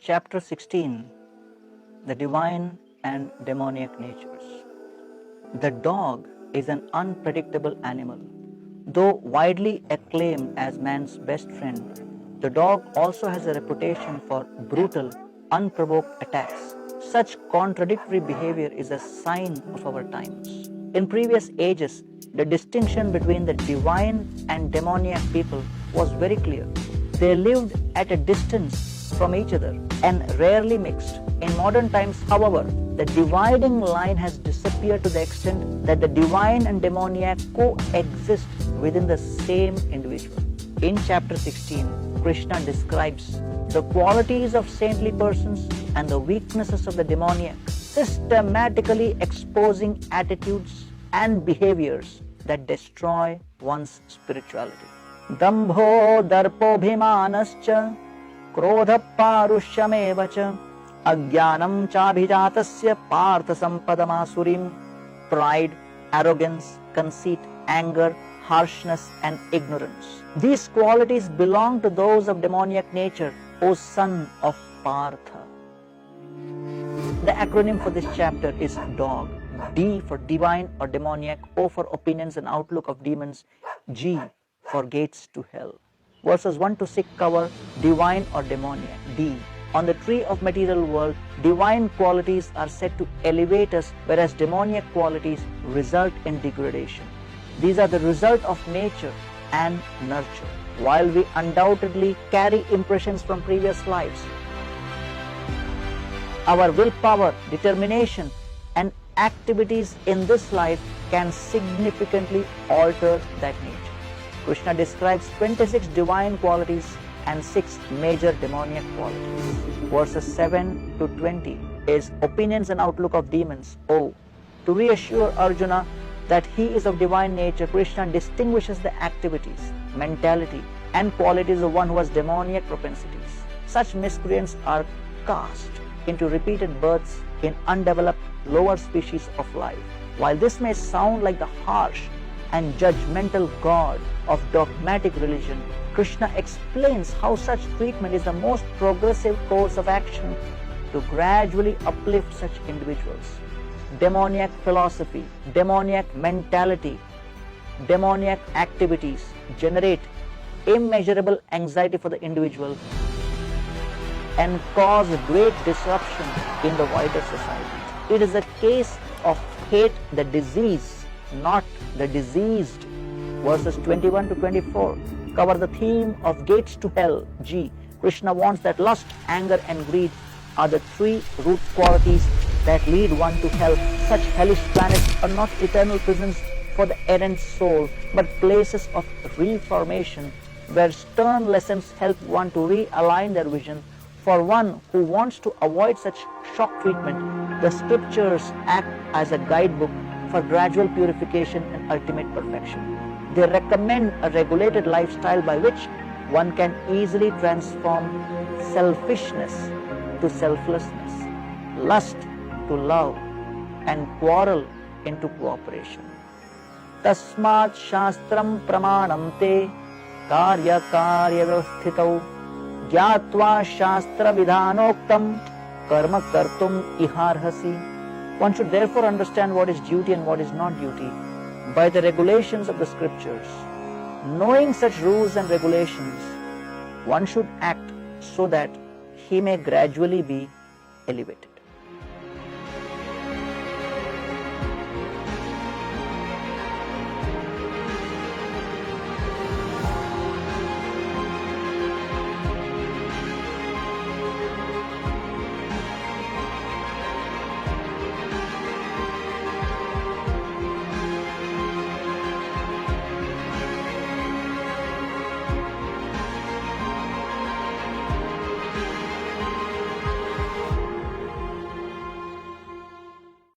Chapter 16, The Divine and Demoniac Natures. The dog is an unpredictable animal. Though widely acclaimed as man's best friend, the dog also has a reputation for brutal, unprovoked attacks. Such contradictory behavior is a sign of our times. In previous ages, the distinction between the divine and demoniac people was very clear. They lived at a distance from each other and rarely mixed. In modern times, however, the dividing line has disappeared to the extent that the divine and demoniac coexist within the same individual. In chapter 16, Krishna describes the qualities of saintly persons and the weaknesses of the demoniac, systematically exposing attitudes and behaviors that destroy one's spirituality. Dambho darpobhimanascha krodha parushyameva Ajnanam chabhijatasya partha sampadamasurim. Pride, arrogance, conceit, anger, harshness and ignorance. These qualities belong to those of demoniac nature, O son of Partha. The acronym for this chapter is DOG. D for divine or demoniac, O for opinions and outlook of demons, G for gates to hell. Verses 1 to 6 cover divine or demoniac. D. On the tree of material world, divine qualities are said to elevate us, whereas demoniac qualities result in degradation. These are the result of nature and nurture. While we undoubtedly carry impressions from previous lives, our willpower, determination, and activities in this life can significantly alter that nature. Krishna describes 26 divine qualities and 6 major demoniac qualities. Verses 7 to 20 is opinions and outlook of demons. O. To reassure Arjuna that he is of divine nature, Krishna distinguishes the activities, mentality, and qualities of one who has demoniac propensities. Such miscreants are cast into repeated births in undeveloped lower species of life. While this may sound like the harsh and judgmental God of dogmatic religion, Krishna explains how such treatment is the most progressive course of action to gradually uplift such individuals. Demoniac philosophy, demoniac mentality, demoniac activities generate immeasurable anxiety for the individual and cause great disruption in the wider society. It is a case of hate the disease, not the diseased. Verses 21 to 24 cover the theme of gates to hell. G. Krishna warns that lust, anger and greed are the 3 root qualities that lead one to hell. Such hellish planets are not eternal prisons for the errant soul, but places of reformation where stern lessons help one to realign their vision. For one who wants to avoid such shock treatment, the scriptures act as a guidebook for gradual purification and ultimate perfection. They recommend a regulated lifestyle by which one can easily transform selfishness to selflessness, lust to love, and quarrel into cooperation. Tasmat shastram pramanam te karya karya vyavasthitau gyatva shastra vidhanoktam karma kartum iharhasi. One should therefore understand what is duty and what is not duty by the regulations of the scriptures. Knowing such rules and regulations, one should act so that he may gradually be elevated.